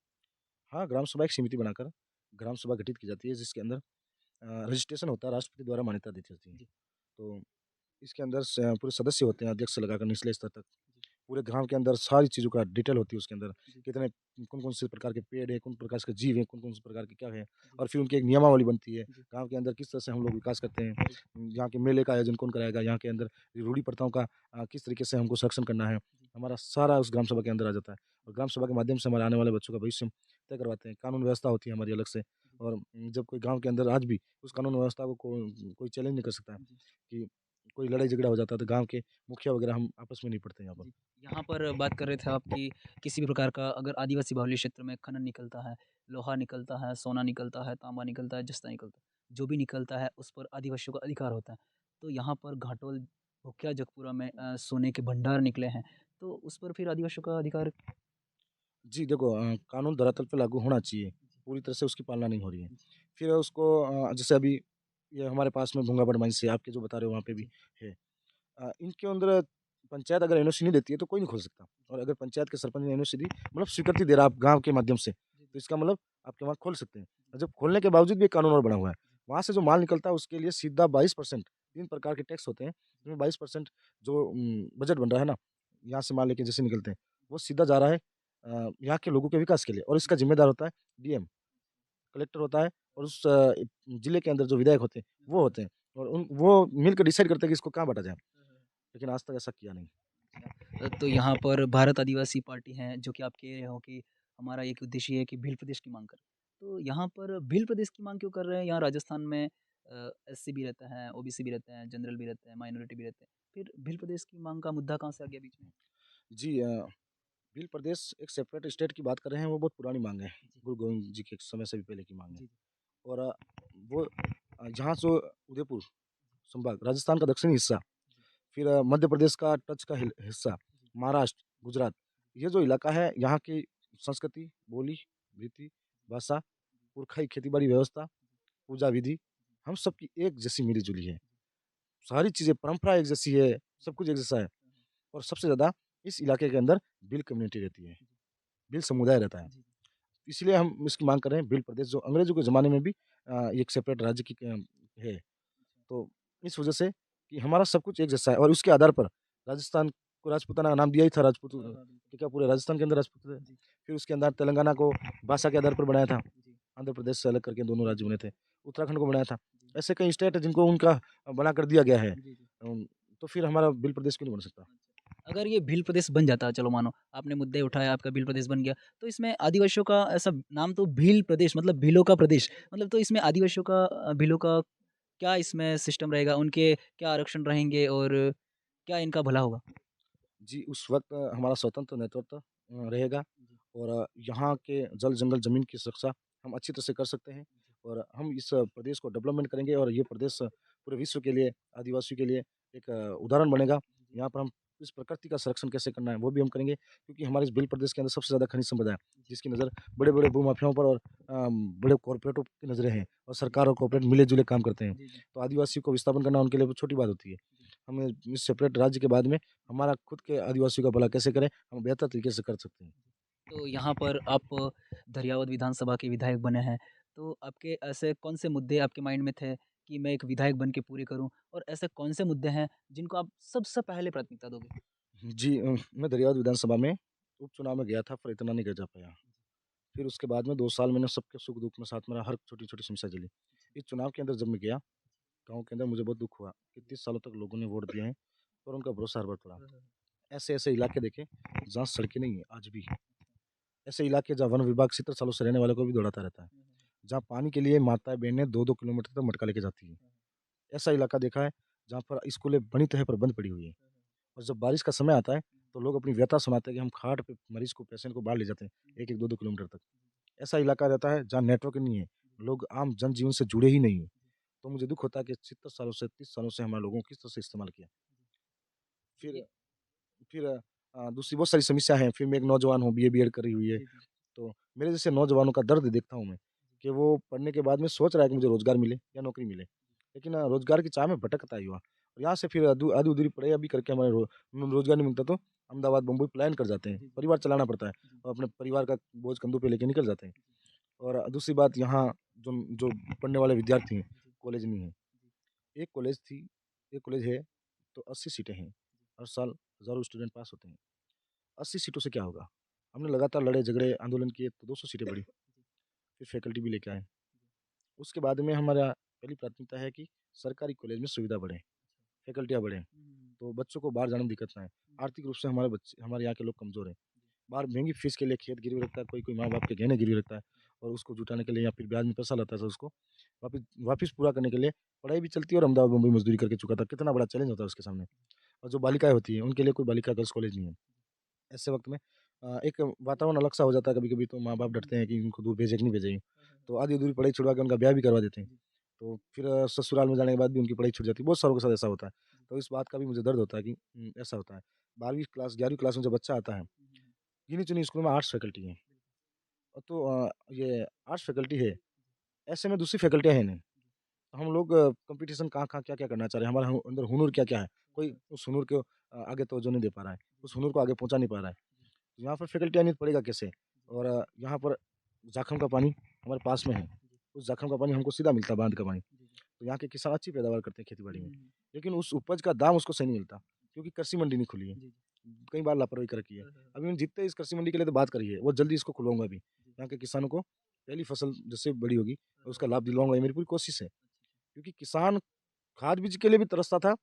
हाँ, ग्राम सभा एक समिति बनाकर ग्राम सभा गठित की जाती है जिसके अंदर रजिस्ट्रेशन होता है, राष्ट्रपति द्वारा मान्यता दी जाती है। जी, तो इसके अंदर पूरे सदस्य होते हैं अध्यक्ष से लगाकर निचले स्तर तक। जी, पूरे गाँव के अंदर सारी चीज़ों का डिटेल होती है उसके अंदर। जी, कितने कौन-कौन से प्रकार के पेड़ हैं, कौन प्रकार के जीव हैं, कौन-कौन से प्रकार के क्या है जी, और फिर उनकी एक नियमावली बनती है। जी, गाँव के अंदर किस तरह से हम लोग विकास करते हैं। जी, यहाँ के मेले का आयोजन कौन कराएगा, यहाँ के अंदर रूढ़ी प्रथाओं का किस तरीके से हमको संरक्षण करना है। जी, हमारा सारा उस ग्राम सभा के अंदर आ जाता है और ग्राम सभा के माध्यम से हमारे आने वाले बच्चों का भविष्य हम तय करवाते हैं। कानून व्यवस्था होती है हमारी अलग से और जब कोई गाँव के अंदर आज भी उस कानून व्यवस्था को कोई चैलेंज नहीं कर सकता है जी, कि कोई लड़ाई झगड़ा हो जाता है तो गाँव के मुखिया वगैरह हम आपस में निपटते हैं यहाँ पर। जी। यहाँ पर बात कर रहे थे आप कि किसी भी प्रकार का अगर आदिवासी बाहुल्य क्षेत्र में खनन निकलता है, लोहा निकलता है, सोना निकलता है, तांबा निकलता है, जस्ता निकलता है, जो भी निकलता है उस पर आदिवासियों का अधिकार होता है। तो यहाँ पर घाटोल, भुकिया, जगपुरा में सोने के भंडार निकले हैं, तो उस पर फिर आदिवासियों का अधिकार। जी, देखो कानून धरातल पे लागू होना चाहिए, पूरी तरह से उसकी पालना नहीं हो रही है। जी, फिर उसको जैसे अभी ये हमारे पास में भूंगाबड़ माइंस है, आपके जो बता रहे हो वहाँ पे भी जी, है। इनके अंदर पंचायत अगर एनओसी नहीं देती है तो कोई नहीं खोल सकता और अगर पंचायत के सरपंच ने एनओसी दी मतलब स्वीकृति दे रहा है आप गाँव के माध्यम से, जी, तो इसका मतलब आपके वहाँ खोल सकते हैं। और जब खोलने के बावजूद भी एक कानून और बना हुआ है, वहाँ से जो माल निकलता है उसके लिए सीधा 22% 3 प्रकार के टैक्स होते हैं, जिसमें 22% जो बजट बन रहा है ना, यहाँ से माल लेके जैसे निकलते हैं, वो सीधा जा रहा है यहाँ के लोगों के विकास के लिए और इसका ज़िम्मेदार होता है डीएम, कलेक्टर होता है और उस जिले के अंदर जो विधायक होते हैं, वो होते हैं और वो मिलकर डिसाइड करते हैं कि इसको कहाँ बाँटा जाए, लेकिन आज तक ऐसा किया नहीं। तो यहाँ पर भारत आदिवासी पार्टी है जो कि आप कह रहे हो कि हमारा एक उद्देश्य है कि भील प्रदेश की मांग करें। तो यहाँ पर भील प्रदेश की मांग क्यों कर रहे हैं? यहाँ राजस्थान में एससी भी रहता है, ओबीसी भी रहते हैं, जनरल भी रहते हैं, माइनॉरिटी भी रहते हैं। फिर भील प्रदेश की मांग का मुद्दा कहाँ से आ गया बीच में? जी भील प्रदेश एक सेपरेट स्टेट की बात कर रहे हैं, वो बहुत पुरानी माँग है। जी, गुरु गोविंद जी के समय से भी पहले की माँग है जी, और वो जहाँ से उदयपुर संभाग, राजस्थान का दक्षिणी हिस्सा, जी, फिर मध्य प्रदेश का टच का हिस्सा, जी, महाराष्ट्र, गुजरात, ये जो इलाका है, यहाँ की संस्कृति, बोली, रीति, भाषा, पुरखाई खेती-बाड़ी व्यवस्था, पूजा विधि, हम सबकी एक जैसी मिली-जुली है। सारी चीज़ें, परंपरा एक जैसी है, सब कुछ एक जैसा है और सबसे ज़्यादा इस इलाके के अंदर भील कम्युनिटी रहती है, भील समुदाय रहता है। जी, जी, इसलिए हम इसकी माँग कर रहे हैं भील प्रदेश जो अंग्रेज़ों के ज़माने में भी एक सेपरेट राज्य की है। तो इस वजह से कि हमारा सब कुछ एक जैसा है और उसके आधार पर राजस्थान को राजपूताना का नाम दिया ही था राजपूत हाँ, हाँ, बिल्कुल। कि क्या पूरे राजस्थान के अंदर राजपूत थे। जी, फिर उसके अंदर तेलंगाना को भाषा के आधार पर बनाया था। जी, आंध्र प्रदेश से अलग करके दोनों राज्य बने थे। उत्तराखंड को बनाया था। जी, ऐसे कई स्टेट है जिनको उनका बनाकर दिया गया है। जी, जी। तो फिर हमारा भील प्रदेश क्यों नहीं बन सकता? अच्छा। अगर ये भील प्रदेश बन जाता, चलो मानो आपने मुद्दे उठाए, आपका भील प्रदेश बन गया, तो इसमें आदिवासियों का ऐसा नाम तो भील प्रदेश मतलब भीलों का प्रदेश, मतलब तो इसमें आदिवासियों का भीलों का क्या इसमें सिस्टम रहेगा? उनके क्या आरक्षण रहेंगे और क्या इनका भला होगा? जी, उस वक़्त हमारा स्वतंत्र नेतृत्व रहेगा जी, और यहाँ के जल, जंगल, ज़मीन की सुरक्षा हम अच्छी तरह से कर सकते हैं और हम इस प्रदेश को डेवलपमेंट करेंगे और ये प्रदेश पूरे विश्व के लिए, आदिवासियों के लिए एक उदाहरण बनेगा। जी, यहाँ पर हम इस प्रकृति का संरक्षण कैसे करना है, वो भी हम करेंगे क्योंकि हमारे इस बिल प्रदेश के अंदर सबसे ज़्यादा खनिज संपदा है, जी, जिसकी नज़र बड़े-बड़े भूमाफियाओं पर और बड़े कॉर्पोरेटों की नज़रें हैं और सरकार और कॉर्पोरेट मिले-जुले काम करते हैं। जी, जी, तो आदिवासियों को विस्थापन करना उनके लिए वो छोटी बात होती है। जी। हमें इस सेपरेट राज्य के बाद में हमारा खुद के आदिवासियों का भला कैसे करें, हम बेहतर तरीके से कर सकते हैं। तो यहाँ पर आप दरियावद विधानसभा के विधायक बने हैं, तो आपके ऐसे कौन-से मुद्दे आपके माइंड में थे कि मैं एक विधायक बन के पूरे करूँ? और ऐसे कौन-से मुद्दे हैं जिनको आप सबसे पहले प्राथमिकता दोगे? जी मैं दरियावद विधानसभा में उपचुनाव में गया था पर इतना नहीं कर जा पाया। फिर उसके बाद में 2 साल मैंने सबके सुख-दुःख में साथ मेरा हर छोटी-छोटी समस्या झेली। इस चुनाव के अंदर जब मैं गया, गाँव के अंदर मुझे बहुत दुःख हुआ कि 30 सालों तक लोगों ने वोट दिए हैं और उनका भरोसा हर बार तोड़ा। हाँ, हाँ। ऐसे-ऐसे इलाके देखे जहाँ सड़कें नहीं हैं आज भी। ऐसे इलाके जहाँ वन विभाग 70 सालों से रहने वालों को भी दौड़ाता रहता है। जहाँ पानी के लिए माताएँ-बहनें 2-2 किलोमीटर तक मटका लेके जाती हैं। ऐसा इलाका देखा है जहाँ पर स्कूलें बनी तो है पर बंद पड़ी हुई हैं। और जब बारिश का समय आता है तो लोग अपनी व्यथा सुनाते हैं कि हम खाट पे मरीज़ को पेशेंट को बाहर ले जाते हैं 1-1 2-2 किलोमीटर तक। ऐसा इलाका रहता है जहाँ नेटवर्क नहीं है, लोग आम जनजीवन से जुड़े ही नहीं हैं। तो मुझे दुःख होता है कि 70 सालों से 30 सालों से हमारे लोगों को किस तरह से इस्तेमाल किया। फिर ये फिर दूसरी बहुत सारी समस्या हैं। फिर मैं एक नौजवान हूँ, बीए, बीएड करी हुई है। जी, जी। तो मेरे जैसे नौजवानों का दर्द देखता हूँ मैं कि वो पढ़ने के बाद में सोच रहा है कि मुझे रोज़गार मिले या नौकरी मिले। लेकिन रोज़गार की चाह में भटकता है युवा। और यहाँ से फिर आधी-अधूरी पढ़ाई भी करके हमारे रोज़गार नहीं मिलता तो अहमदाबाद, बम्बई पलायन कर जाते हैं। जी, जी। परिवार चलाना पड़ता है जी, और अपने परिवार का बोझ कंधों पे लेके निकल जाते हैं। जी, और दूसरी बात यहाँ जो जो पढ़ने वाले विद्यार्थी हैं, जी, कॉलेज नहीं है। जी, एक कॉलेज थी एक कॉलेज है तो 80 सीटें हैं। हर साल हज़ारों स्टूडेंट पास होते हैं। 80 सीटों से क्या होगा? हमने लगातार लड़े झगड़े, आंदोलन किए तो 200 सीटें बढ़ी। फिर फैकल्टी भी लेके आए। उसके बाद में हमारा पहली प्राथमिकता है कि सरकारी कॉलेज में सुविधा बढ़े, फैकल्टियाँ बढ़ें, हुँ, तो बच्चों को बाहर जाने में दिक्कत ना आए। आर्थिक रूप से हमारे यहाँ के लोग कमज़ोर हैं। बाहर महँगी फ़ीस के लिए खेत गिरवी रखता है, कोई-कोई माँ-बाप के गहने गिरवी रखता है और उसको जुटाने के लिए या फिर ब्याज में पैसा लाता है उसको वापिस पूरा करने के लिए पढ़ाई भी चलती है और अहमदाबाद, मुंबई मज़दूरी करके चुकाता है। कितना बड़ा चैलेंज होता है उसके सामने। और जो बालिकाएँ होती हैं, उनके लिए कोई बालिका गर्ल्स कॉलेज नहीं है। ऐसे वक़्त में एक वातावरण अलग-सा हो जाता है कभी-कभी तो माँ-बाप डरते हैं कि इनको दूर भेजें कि नहीं भेजें। तो आधी-अधूरी पढ़ाई छुड़वा के उनका ब्याह भी करवा देते हैं। तो फिर ससुराल में जाने के बाद भी उनकी पढ़ाई छूट जाती है। बहुत सारों के साथ ऐसा होता है। तो इस बात का भी मुझे दर्द होता है कि ऐसा होता है। 12वीं क्लास 11वीं क्लास में जब बच्चा आता है, गिनी-चुनी स्कूल में आर्ट्स फैकल्टी हैं। तो ये आर्ट्स फैकल्टी है, ऐसे में दूसरी फैकल्टियाँ हैं नहीं। तो हम लोग कॉम्पिटिशन कहाँ-कहाँ, क्या-क्या करना चाह रहे हैं, हमारे अंदर हुनर क्या-क्या है। कोई उस हुनर को आगे तवज्जो नहीं दे पा रहा है, उस हुनर को आगे पहुँचा नहीं पा रहा है। यहाँ पर फैकल्टियाँ नहीं तो पढ़ेगा कैसे? और यहाँ पर जाखम का पानी हमारे पास में है। उस जाखम का पानी हमको सीधा मिलता है, बाँध का पानी। तो यहाँ के किसान अच्छी पैदावार करते हैं खेती-बाड़ी में। लेकिन उस उपज का दाम उसको सही नहीं मिलता, क्योंकि कृषि मंडी नहीं खुली है। कई बार लापरवाही कर रखी है। अभी मैंने जितने इस कृषि मंडी के लिए तो बात करी है, वो जल्दी इसको खुलवाऊँगा अभी। यहाँ के किसानों को पहली फसल जैसे बड़ी होगी, उसका लाभ दिलवाऊँगा, ये मेरी पूरी कोशिश है। क्योंकि किसान खाद बीज के लिए भी तरसता था,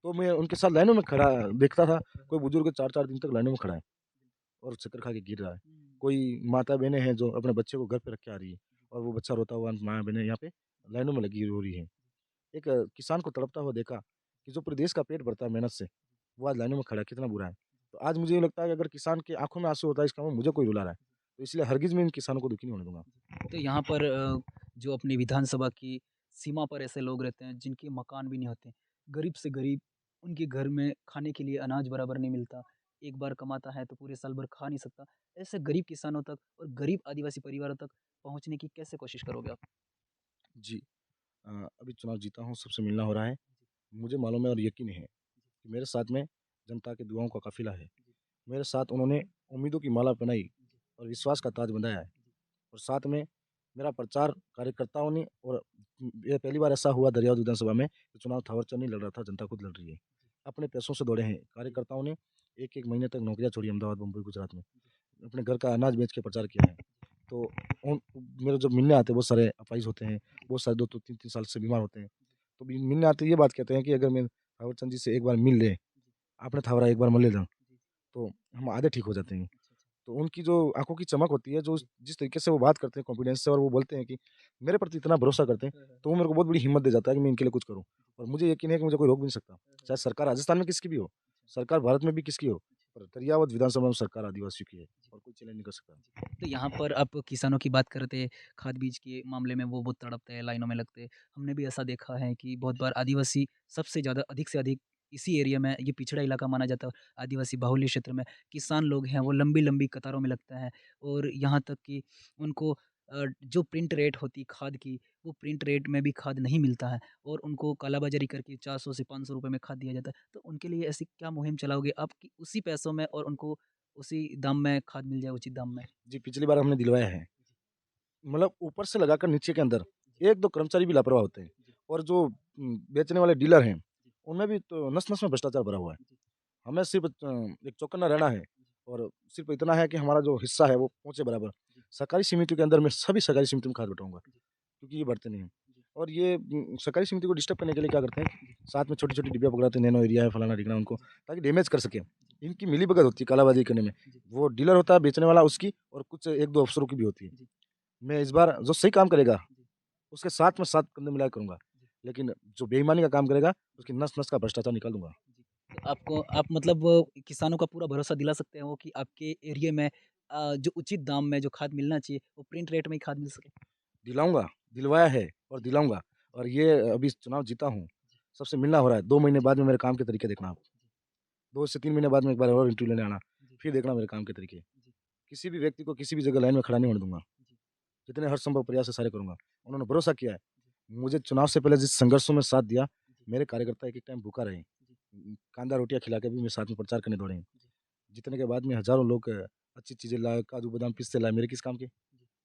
तो मैं उनके साथ लाइनों में खड़ा देखता था। कोई बुजुर्ग 4-4 दिन तक लाइनों में खड़ा है और चक्कर खा के गिर रहा है। कोई माता-बहनें हैं जो अपने बच्चे को घर पे रख के आ रही है और वो बच्चा रोता हुआ माँ-बहनें यहाँ पे लाइनों में लगी रो रही हैं। एक किसान को तड़पता हुआ देखा कि जो पूरे देश का पेट भरता है मेहनत से, वो आज लाइनों में खड़ा है, कितना बुरा है। तो आज मुझे ये लगता है कि अगर किसान की आँखों में आँसू होता है इसका मतलब मुझे कोई रुला रहा है। तो इसलिए हरगिज़ मैं इन किसानों को दुखी नहीं होने दूँगा। तो यहाँ पर जो अपनी विधानसभा की सीमा पर ऐसे लोग रहते हैं जिनके मकान भी नहीं होते। गरीब से गरीब, उनके घर में खाने के लिए अनाज बराबर नहीं मिलता। एक बार कमाता है तो पूरे साल भर खा नहीं सकता। ऐसे गरीब किसानों तक और गरीब आदिवासी परिवारों तक पहुँचने की कैसे कोशिश करोगे आप? जी। अभी चुनाव जीता हूँ, सबसे मिलना हो रहा है। मुझे मालूम है और यकीन है कि मेरे साथ में जनता की दुआओं का काफ़िला है। मेरे साथ उन्होंने उम्मीदों की माला पहनाई और विश्वास का ताज बंधाया है और साथ में मेरा प्रचार कार्यकर्ताओं ने और ये पहली बार ऐसा हुआ दरियाव विधानसभा में कि चुनाव थावरचंद नहीं लड़ रहा था, जनता खुद लड़ रही है। अपने पैसों से दौड़े हैं। कार्यकर्ताओं ने 1-1 महीने तक नौकरियाँ छोड़ी अहमदाबाद, मुंबई, गुजरात में। अपने घर का अनाज बेच के प्रचार किया है। तो उन मेरे जब मिलने आते हैं बहुत सारे अपाहिज होते हैं, बहुत सारे 2-2 3-3 साल से बीमार होते हैं। तो मिलने आते ही ये बात कहते हैं कि अगर मैं थावरचंद जी से एक बार मिल लें, आपने थावरा एक बार मिल लेना, तो हम आधे ठीक हो जाते हैं। तो उनकी जो आँखों की चमक होती है, जो जिस तरीके से वो बात करते हैं कॉन्फिडेंस से और वो बोलते हैं कि मेरे प्रति इतना भरोसा करते हैं, तो वो मेरे को बहुत बड़ी हिम्मत दे जाता है कि मैं इनके लिए कुछ करूँ। और मुझे यकीन है कि मुझे कोई रोक भी नहीं सकता। चाहे सरकार राजस्थान में किसकी भी हो, सरकार भारत में भी किसकी हो, पर दरियावत विधानसभा में सरकार आदिवासियों की है और कोई चैलेंज नहीं कर सकता। तो यहाँ पर आप किसानों की बात कर रहे थे, खाद बीज के मामले में वो बहुत तड़पते हैं, लाइनों में लगते हैं। हमने भी ऐसा देखा है कि बहुत बार आदिवासी सबसे ज़्यादा अधिक से अधिक इसी एरिया में, ये पिछड़ा इलाका माना जाता है, आदिवासी बाहुल्य क्षेत्र में किसान लोग हैं, वो लंबी-लंबी कतारों में लगते हैं और यहाँ तक कि उनको जो प्रिंट रेट होती खाद की, वो प्रिंट रेट में भी खाद नहीं मिलता है और उनको कालाबाज़ारी करके 400 से ₹500 में खाद दिया जाता है। तो उनके लिए ऐसी क्या मुहिम चलाओगे आप कि उसी पैसों में और उनको उसी दाम में खाद मिल जाए, उचित दाम में? जी, पिछली बार हमने दिलवाया है। मतलब ऊपर से लगाकर नीचे के अंदर 1-2 कर्मचारी भी लापरवाह होते हैं और जो बेचने वाले डीलर हैं, उनमें भी तो नस-नस में भ्रष्टाचार भरा हुआ है। हमें सिर्फ़ एक चौकन्ना रहना है और सिर्फ़ इतना है कि हमारा जो हिस्सा है वो पहुँचे बराबर। सहकारी समितियों के अंदर मैं सभी सहकारी समितियों में खाद बँटाऊँगा क्योंकि ये बढ़ते नहीं हैं। और ये सहकारी समिति को डिस्टर्ब करने के लिए क्या करते हैं, साथ में छोटी-छोटी डिब्बियाँ पकड़ाते हैं, नैनो यूरिया है, फलाना-ढिकना उनको ताकि डैमेज कर सकें। इनकी मिलीभगत होती है कालाबाज़ारी करने में। वो डीलर होता है बेचने वाला उसकी और कुछ 1-2 अफ़सरों की भी होती है। मैं इस बार जो सही काम करेगा, उसके साथ में 7 कंधे मिलाकर करूँगा। लेकिन जो बेईमानी का काम करेगा, उसकी नस-नस का भ्रष्टाचार निकाल दूँगा। तो आपको आप मतलब किसानों का पूरा भरोसा दिला सकते हो कि आपके एरिया में जो उचित दाम में जो खाद मिलना चाहिए, वो प्रिंट रेट में ही खाद मिल सके? दिलाऊँगा, दिलवाया है और दिलाऊँगा और ये अभी चुनाव जीता हूँ, सबसे मिलना हो रहा है। 2 महीने बाद में मेरे काम के तरीके देखना आप। 2 से 3 महीने बाद में एक बार और इंटरव्यू लेने आना, फिर देखना मेरे काम के तरीके। किसी भी व्यक्ति को किसी भी जगह लाइन में खड़ा नहीं होने दूँगा। जितने हर संभव प्रयास है सारे करूँगा। उन्होंने भरोसा किया है। मुझे चुनाव से पहले जिस संघर्षों में साथ दिया, मेरे कार्यकर्ता एक-एक टाइम भूखा रहे। कांदा रोटियाँ खिला के भी मेरे साथ में प्रचार करने दौड़े हैं। जीतने के बाद में हज़ारों लोग अच्छी चीज़ें लाए, काजू बादाम पिस्ते लाए, मेरे किस काम के?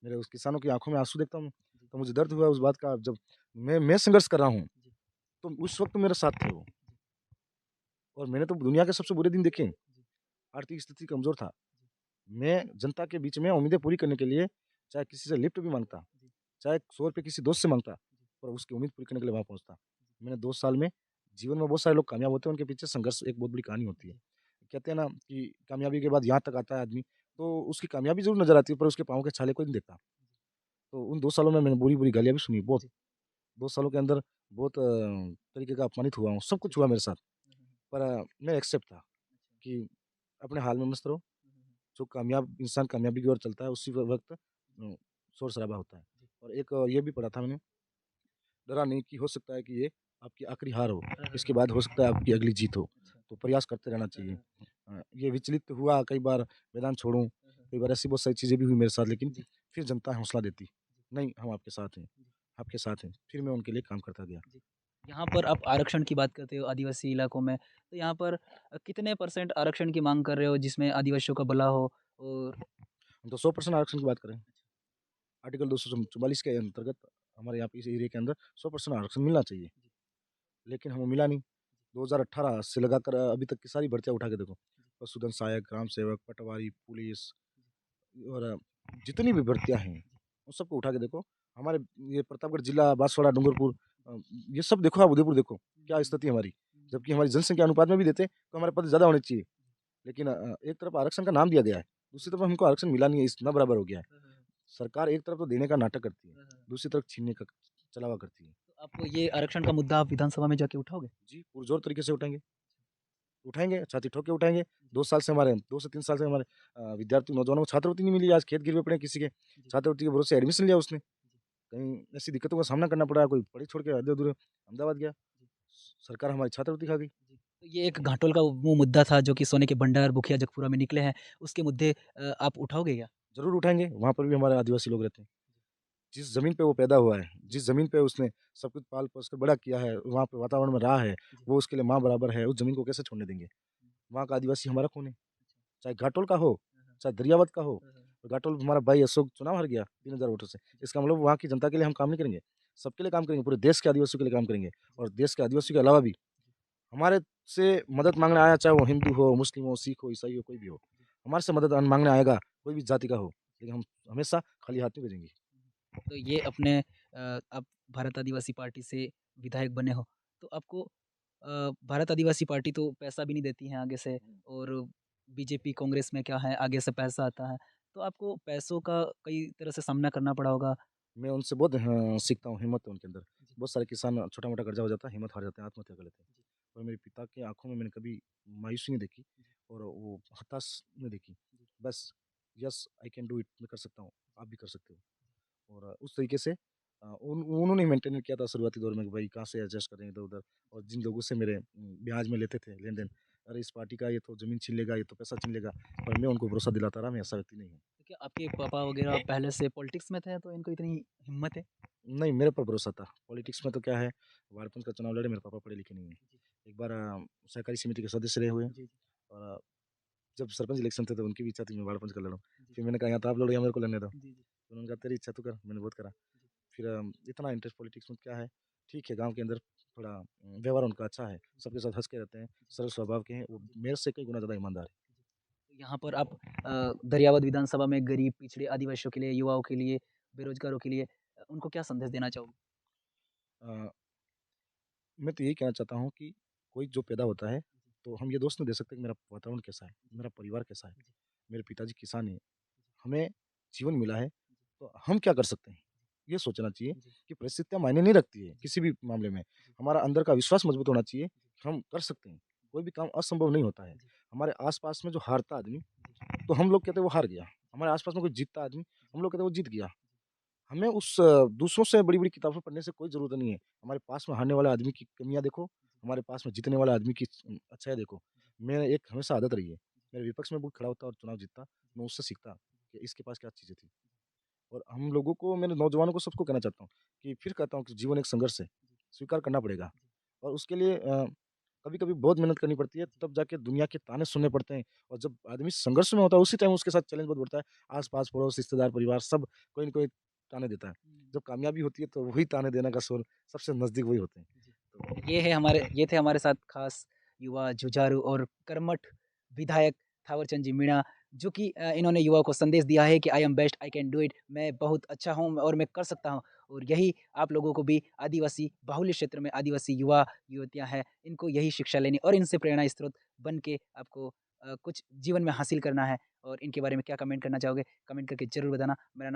मेरे उस किसानों की आँखों में आँसू देखता हूँ, तो मुझे दर्द हुआ उस बात का जब मैं संघर्ष कर रहा हूँ, तो उस वक़्त मेरे साथ थे वो और मैंने तो दुनिया के सबसे बुरे दिन देखे। आर्थिक स्थिति कमज़ोर था। मैं जनता के बीच में उम्मीदें पूरी करने के लिए चाहे किसी से लिफ्ट भी माँगता, चाहे ₹100 किसी दोस्त से माँगता, पर उसकी उम्मीद पूरी करने के लिए वहाँ पहुँचता। मैंने 2 साल में जीवन में बहुत सारे लोग कामयाब होते हैं, उनके पीछे संघर्ष एक बहुत बड़ी कहानी होती है। कहते हैं ना कि कामयाबी के बाद यहाँ तक आता है आदमी, तो उसकी कामयाबी ज़रूर नज़र आती है, पर उसके पाँव के छाले कोई नहीं देखता। तो उन 2 सालों में मैंने बुरी-बुरी गालियाँ भी सुनी बहुत। 2 सालों के अंदर बहुत तरीके का अपमानित हुआ हूँ, सब कुछ हुआ मेरे साथ। पर मैं एक्सेप्ट था कि अपने हाल में मस्त रहो, जो कामयाब इंसान कामयाबी की ओर चलता है उसी वक़्त शोर-शराबा होता है। और एक ये भी पढ़ा था मैंने, डरा नहीं कि हो सकता है कि ये आपकी आखिरी हार हो, इसके बाद हो सकता है आपकी अगली जीत हो, तो प्रयास करते रहना चाहिए। ये विचलित हुआ कई बार मैदान छोड़ूँ, कई बार ऐसी बहुत सारी चीज़ें भी हुई मेरे साथ लेकिन फिर जनता हौसला देती, नहीं हम आपके साथ हैं, आपके साथ हैं, फिर मैं उनके लिए काम करता गया। यहाँ पर आप आरक्षण की बात करते हो आदिवासी इलाकों में, तो यहाँ पर कितने परसेंट आरक्षण की माँग कर रहे हो जिसमें आदिवासियों का भला हो? और हम तो 100% आरक्षण की बात करें, आर्टिकल 244 के अंतर्गत हमारे यहाँ पे इस एरिया के अंदर 100% आरक्षण मिलना चाहिए, लेकिन हमें मिला नहीं। 2018 से लगाकर अभी तक की सारी भर्तियाँ उठा के देखो, पशुधन सहायक, ग्राम सेवक, पटवारी, पुलिस और जितनी भी भर्तियाँ हैं, उन सबको उठा के देखो। हमारे ये प्रतापगढ़ जिला, बाँसवाड़ा, डूंगरपुर ये सब देखो आप उदयपुर देखो, क्या स्थिति है हमारी। जबकि हमारी जनसंख्या अनुपात में भी देते, तो हमारे पद ज़्यादा होने चाहिए। लेकिन एक तरफ आरक्षण का नाम दिया गया है, दूसरी तरफ हमको आरक्षण मिला नहीं है, इस ना बराबर हो गया है। सरकार एक तरफ तो देने का नाटक करती है, दूसरी तरफ छीनने का चलावा करती है। तो आप ये आरक्षण का मुद्दा आप विधानसभा में जाके उठाओगे? जी, पुरज़ोर तरीके से उठाएँगे। उठाएँगे, छाती ठोक के उठाएँगे। 2 साल से हमारे 2 से 3 साल से हमारे विद्यार्थी नौजवानों को छात्रवृत्ति नहीं मिली, आज खेत गिरवे पड़े हैं किसी के। छात्रवृत्ति के भरोसे एडमिशन लिया उसने, कहीं ऐसी दिक्कतों का सामना करना पड़ा, कोई पढ़ी छोड़ के अधे-अधूरे अहमदाबाद गया। सरकार हमारी छात्रवृत्ति खा गई। तो ये एक घाटोल का वो मुद्दा था जो कि सोने के भंडार, भूखिया जगपुरा में निकले हैं, उसके मुद्दे आप उठाओगे क्या? ज़रूर उठाएँगे, वहाँ पर भी हमारे आदिवासी लोग रहते हैं। जिस ज़मीन पे वो पैदा हुआ है, जिस ज़मीन पे उसने सब कुछ पाल-पोस कर बड़ा किया है, वहाँ पे वातावरण में रहा है, वो उसके लिए माँ बराबर है, उस ज़मीन को कैसे छोड़ने देंगे? वहाँ का आदिवासी हमारा खून है, चाहे घाटोल का हो, चाहे दरियावत का हो। तो घाटोल हमारा भाई अशोक चुनाव हार गया 3000 वोटों से। इसका मतलब वहाँ की जनता के लिए हम काम नहीं करेंगे, सबके लिए काम करेंगे, पूरे देश के आदिवासियों के लिए काम करेंगे और देश के आदिवासियों के अलावा भी हमारे से मदद माँगने आया, चाहे वो हिंदू हो, मुस्लिम हो, सिख हो, ईसाई हो, कोई भी हो। हमारे से मदद माँगने आएगा, कोई भी जाति का हो, लेकिन हम हमेशा खाली हाथ नहीं भेजेंगे। तो ये अपने आप भारत आदिवासी पार्टी से विधायक बने हो, तो आपको भारत आदिवासी पार्टी तो पैसा भी नहीं देती है आगे से और बीजेपी, कांग्रेस में क्या है, आगे से पैसा आता है। तो आपको पैसों का कई तरह से सामना करना पड़ा होगा। मैं उनसे बहुत सीखता हूँ, हिम्मत है उनके अंदर। जी, बहुत सारे किसान छोटा-मोटा कर्जा हो जाता है, हिम्मत हार जाते हैं, आत्महत्या कर लेते हैं। जी, और मेरे पिता की आँखों में मैंने कभी मायूसी नहीं देखी जी, और वो हताश नहीं देखी। जी, बस yes I can do it, मैं कर सकता हूँ, आप भी कर सकते हो। और उस तरीके से उन्होंने मेंटेन किया था शुरुआती दौर में कि भाई कहाँ से एडजस्ट करें इधर-उधर। और जिन लोगों से मेरे ब्याज में लेते थे लेन-देन, अरे इस पार्टी का ये तो ज़मीन छीन लेगा, ये तो पैसा छीन लेगा, पर मैं उनको भरोसा दिलाता रहा, मैं ऐसा व्यक्ति नहीं हूँ। तो क्या आपके पापा वगैरह पहले से पॉलिटिक्स में थे तो इनको इतनी हिम्मत है? नहीं, मेरे पर भरोसा था। पॉलिटिक्स में तो क्या है, वार्ड पंच का चुनाव लड़े, मेरे पापा पढ़े-लिखे नहीं हैं। जी, एक बार सहकारी समिति के सदस्य रहे हुए हैं जी, जी, और जब सरपंच इलेक्शन थे तो उनकी भी इच्छा थी मैं वार्ड पंच का लड़ूँ। जी, फिर मैंने कहा, "यहाँ तो आप लड़ो या मेरे को लड़ने दो।" जी, जी, तो उन्होंने कहा, "तेरी इच्छा तू कर।" मैंने बहुत करा। जी, फिर इतना इंटरेस्ट पॉलिटिक्स में क्या है, ठीक है, गाँव के अंदर थोड़ा व्यवहार उनका अच्छा है, जी, सबके साथ हँस के रहते हैं, जी, सरल स्वभाव के हैं, वो जी, मेरे से कई गुना ज़्यादा ईमानदार हैं। जी। तो यहाँ पर आप दरियावद विधानसभा में गरीब, पिछड़े आदिवासियों के लिए, युवाओं के लिए, बेरोज़गारों के लिए उनको क्या संदेश देना चाहोगे? अ, मैं तो यही कहना चाहता हूँ कि कोई जो पैदा होता है, जी, तो हम ये दोष नहीं दे सकते कि मेरा वातावरण कैसा है, जी, मेरा परिवार कैसा है। जी, मेरे पिताजी किसान हैं, जी, हमें जीवन मिला है, जी, तो हम क्या कर सकते हैं? ये सोचना चाहिए जी, जी, कि परिस्थितियाँ मायने नहीं रखती है, जी, किसी भी मामले में। जी, हमारा अंदर का विश्वास मजबूत होना चाहिए जी, कि हम कर सकते हैं, कोई भी काम असंभव नहीं होता है। जी, हमारे आस-पास में जो हारता आदमी, जी, तो हम लोग कहते हैं वो हार गया। हमारे आस-पास में कोई जीतता आदमी, जी, हम लोग कहते हैं वो जीत गया। जी, हमें उस दूसरों से बड़ी-बड़ी किताबें पढ़ने से कोई ज़रूरत नहीं है। हमारे पास में हारने वाले आदमी की कमियाँ देखो, हमारे पास में जीतने वाले आदमी की अच्छाइयाँ देखो। मैं एक हमेशा आदत रही है, मेरे विपक्ष में वो खड़ा होता और चुनाव जीतता, मैं उससे सीखता कि इसके पास क्या चीज़ें थी। और हम लोगों को, मेरे नौजवानों को, सबको कहना चाहता हूँ कि फिर कहता हूँ कि जीवन एक संघर्ष है, स्वीकार करना पड़ेगा और उसके लिए कभी-कभी बहुत मेहनत करनी पड़ती है, तब जाके दुनिया के ताने सुनने पड़ते हैं और जब आदमी संघर्ष में होता है, उसी टाइम उसके साथ चैलेंज बहुत बढ़ता है। आस-पास, पड़ोस, रिश्तेदार, परिवार सब कोई न कोई ताने देता है। जी। जब कामयाबी होती है, तो वही ताने देने का शोर सबसे नज़दीक वही होते हैं। जी। तो ये थे हमारे साथ खास युवा जुझारू और कर्मठ विधायक थावरचंद जी मीणा जो कि इन्होंने युवाओं को संदेश दिया है कि I am best, I can do it मैं बहुत अच्छा हूँ और मैं कर सकता हूँ। और यही आप लोगों को भी आदिवासी बाहुल्य क्षेत्र में आदिवासी युवा-युवतियाँ हैं, इनको यही शिक्षा लेनी और इनसे प्रेरणा स्रोत बन के आपको कुछ जीवन में हासिल करना है और इनके बारे में क्या कमेंट करना चाहोगे? कमेंट करके ज़रूर बताना। मेरा नाम